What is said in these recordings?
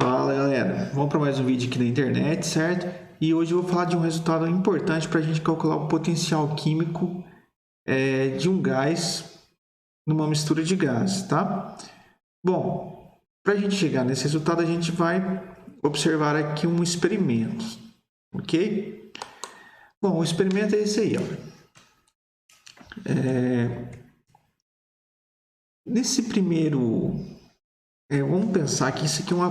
Fala galera, vamos para mais um vídeo aqui na internet, certo? E hoje eu vou falar de um resultado importante para a gente calcular o potencial químico de um gás numa mistura de gases, tá? Bom, para a gente chegar nesse resultado, a gente vai observar aqui um experimento, ok? Bom, o experimento é esse aí, ó. Nesse primeiro, vamos pensar que isso aqui é um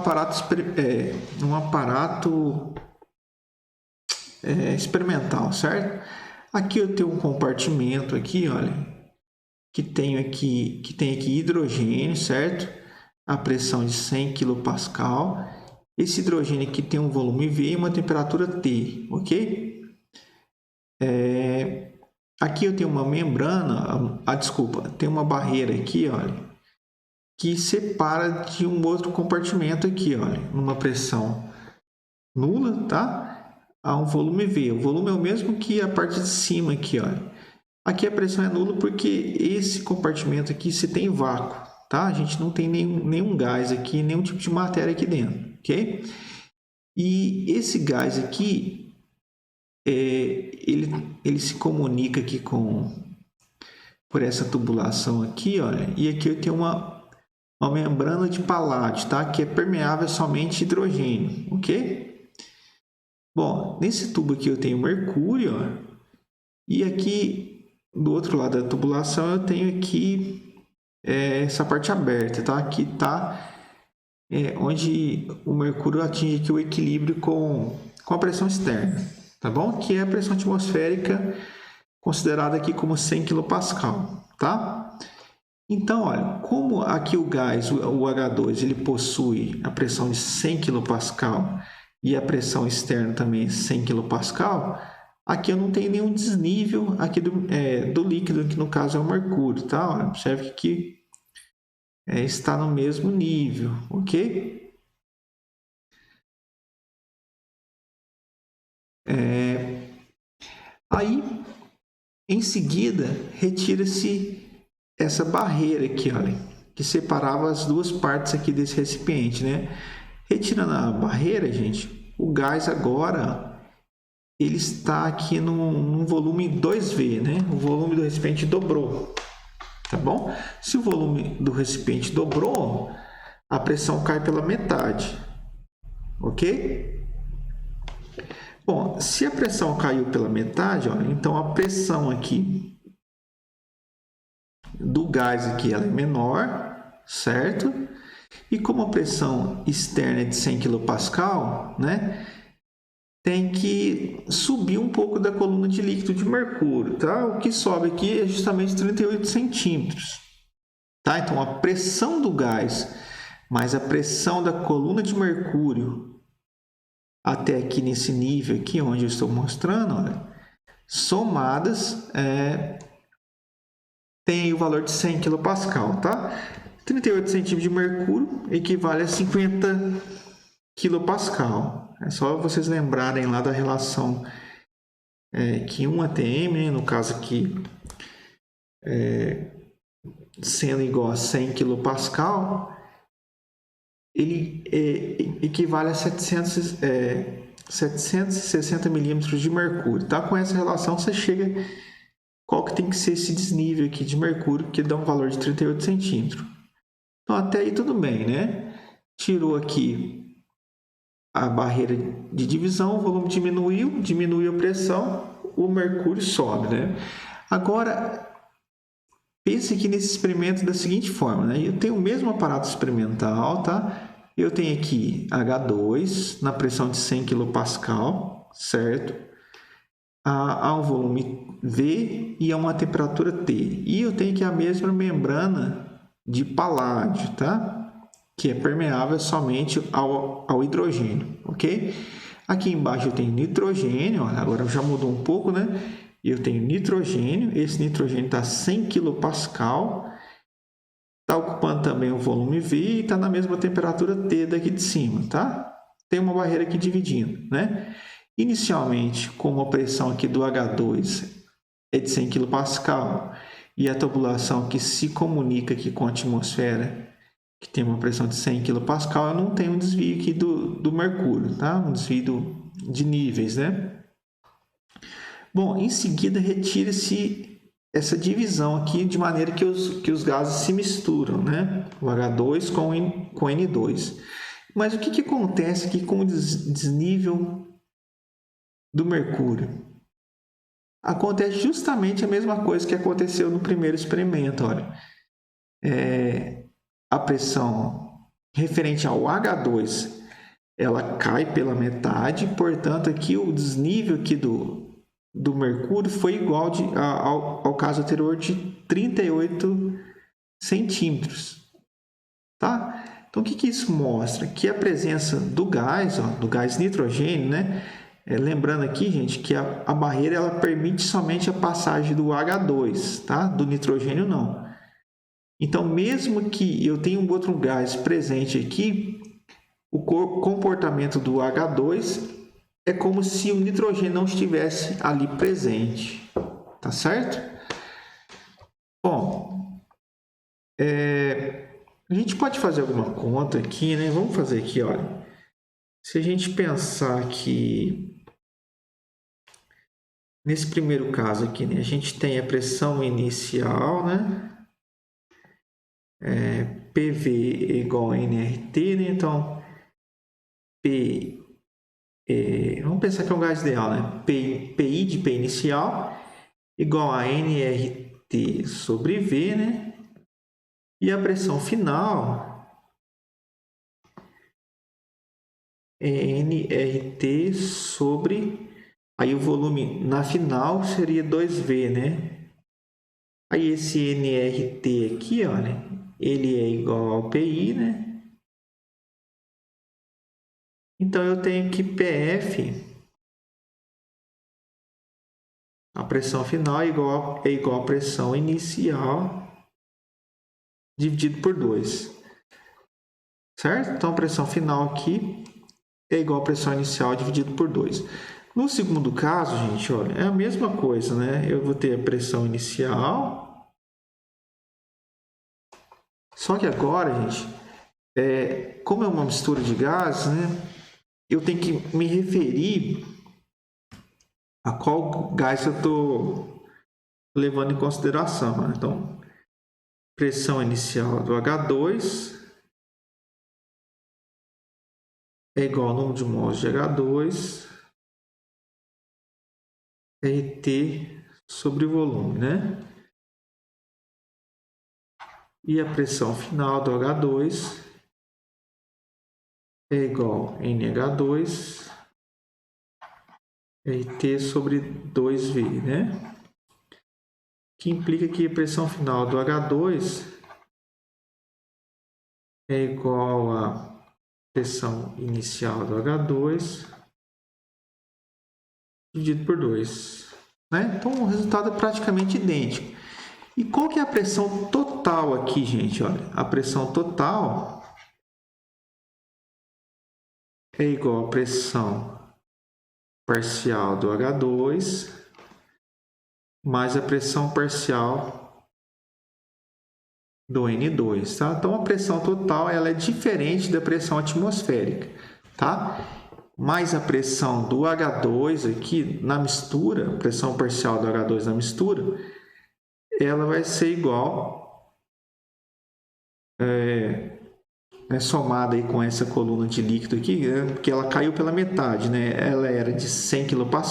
aparato experimental, certo? Aqui eu tenho um compartimento aqui, olha, que tem aqui hidrogênio, certo? A pressão de 100 kPa. Esse hidrogênio aqui tem um volume V e uma temperatura T, ok? Aqui eu tenho uma membrana, desculpa, tem uma barreira aqui, olha, que separa de um outro compartimento aqui, olha, numa pressão nula, tá? A um volume V. O volume é o mesmo que a parte de cima aqui, olha. Aqui a pressão é nula porque esse compartimento aqui se tem vácuo, tá? A gente não tem nenhum gás aqui, nenhum tipo de matéria aqui dentro, ok? E esse gás aqui, ele se comunica aqui por essa tubulação aqui, olha. E aqui eu tenho uma membrana de paládio, tá? Que é permeável somente hidrogênio, ok? Bom, nesse tubo aqui eu tenho mercúrio, ó, e aqui do outro lado da tubulação eu tenho aqui essa parte aberta, tá? Aqui tá onde o mercúrio atinge aqui o equilíbrio com a pressão externa, tá bom? Que é a pressão atmosférica considerada aqui como 100 kPa, tá? Então, olha, como aqui o gás, o H2, ele possui a pressão de 100 kPa e a pressão externa também é 100 kPa, aqui eu não tenho nenhum desnível aqui do líquido, que no caso é o mercúrio, tá? Olha, observe que está no mesmo nível, ok? Aí, em seguida, retira-se essa barreira aqui, olha, que separava as duas partes aqui desse recipiente, né? Retirando a barreira, gente, o gás agora ele está aqui num volume 2V, né? O volume do recipiente dobrou, tá bom? Se o volume do recipiente dobrou, a pressão cai pela metade, ok? Bom, se a pressão caiu pela metade, ó, então a pressão aqui do gás aqui ela é menor, certo? E como a pressão externa é de 100 kPa, né? Tem que subir um pouco da coluna de líquido de mercúrio, tá? O que sobe aqui é justamente 38 centímetros, tá? Então, a pressão do gás mais a pressão da coluna de mercúrio até aqui nesse nível aqui, onde eu estou mostrando, olha, somadas, tem aí o valor de 100 kPa, tá? 38 centímetros de mercúrio equivale a 50 kPa. É só vocês lembrarem lá da relação que 1 atm, né, no caso aqui, sendo igual a 100 kPa, ele equivale a 760 milímetros de mercúrio. Tá? Com essa relação você chega qual que tem que ser esse desnível aqui de mercúrio, que dá um valor de 38 centímetros. Então até aí tudo bem, né? Tirou aqui a barreira de divisão, o volume diminuiu a pressão, o mercúrio sobe, né? Agora, pense aqui nesse experimento da seguinte forma, né? Eu tenho o mesmo aparato experimental, tá? Eu tenho aqui H2 na pressão de 100 kPa, certo? Há um volume V e há uma temperatura T. E eu tenho aqui a mesma membrana de paládio, tá? Que é permeável somente ao hidrogênio, ok? Aqui embaixo eu tenho nitrogênio, agora já mudou um pouco, né? Eu tenho nitrogênio, esse nitrogênio está 100 kPa, está ocupando também o volume V e está na mesma temperatura T daqui de cima, tá? Tem uma barreira aqui dividindo, né? Inicialmente, como a pressão aqui do H2 é de 100 kPa e a tubulação que se comunica aqui com a atmosfera que tem uma pressão de 100 kPa, eu não tenho um desvio aqui do mercúrio, tá? Um desvio de níveis, né? Bom, em seguida retira-se essa divisão aqui de maneira que os gases se misturam, né? O H2 com o N2. Mas o que acontece aqui com o desnível do mercúrio? Acontece justamente a mesma coisa que aconteceu no primeiro experimento, olha. A pressão referente ao H2, ela cai pela metade, portanto, aqui o desnível aqui do mercúrio foi igual ao caso anterior de 38 centímetros, tá? Então, o que isso mostra? Que a presença do gás, do gás nitrogênio, né? Lembrando aqui, gente, que a barreira ela permite somente a passagem do H2, tá? Do nitrogênio não. Então, mesmo que eu tenha um outro gás presente aqui, o comportamento do H2 é como se o nitrogênio não estivesse ali presente, tá certo? Bom, a gente pode fazer alguma conta aqui, né? Vamos fazer aqui, olha. Se a gente pensar que nesse primeiro caso aqui, né, a gente tem a pressão inicial, né? PV igual a nRT, né? Então, vamos pensar que é um gás ideal, né? PI de P inicial igual a nRT sobre V, né? E a pressão final é nRT sobre... Aí o volume na final seria 2V, né? Aí esse nRT aqui, olha, ele é igual ao PI, né? Então eu tenho que PF, a pressão final é igual à pressão inicial dividido por 2. Certo? Então a pressão final aqui é igual à pressão inicial dividido por 2. No segundo caso, gente, olha, é a mesma coisa, né? Eu vou ter a pressão inicial. Só que agora, gente, como é uma mistura de gases, né? Eu tenho que me referir a qual gás eu estou levando em consideração, né? Então, pressão inicial do H2 é igual ao número de mols de H2 RT sobre o volume, né? E a pressão final do H2 é igual a NH2 RT sobre 2V, né? Que implica que a pressão final do H2 é igual à pressão inicial do H2 dividido por 2. Né? Então, o resultado é praticamente idêntico. E qual que é a pressão total aqui, gente? Olha, a pressão total é igual à pressão parcial do H2 mais a pressão parcial do N2, tá? Então, a pressão total ela é diferente da pressão atmosférica, tá? Mais a pressão do H2 aqui na mistura, pressão parcial do H2 na mistura, ela vai ser igual, somada aí com essa coluna de líquido aqui, porque ela caiu pela metade, né? Ela era de 100 kPa,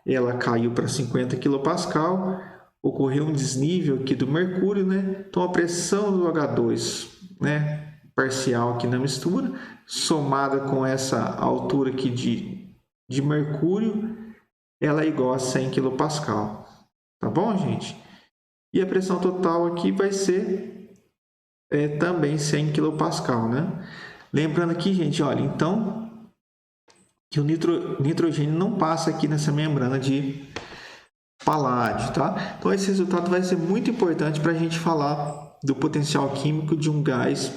ela caiu para 50 kPa, ocorreu um desnível aqui do mercúrio, né? Então, a pressão do H2, né, parcial aqui na mistura, somada com essa altura aqui de mercúrio, ela é igual a 100 kPa. Tá bom, gente? E a pressão total aqui vai ser também 100 kPa, né? Lembrando aqui, gente, olha, então, que o nitrogênio não passa aqui nessa membrana de paládio, tá? Então, esse resultado vai ser muito importante para a gente falar do potencial químico de um gás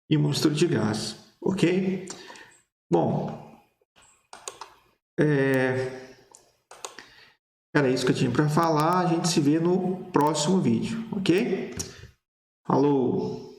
e uma mistura de gás, ok? Bom, era isso que eu tinha para falar. A gente se vê no próximo vídeo, ok? Falou!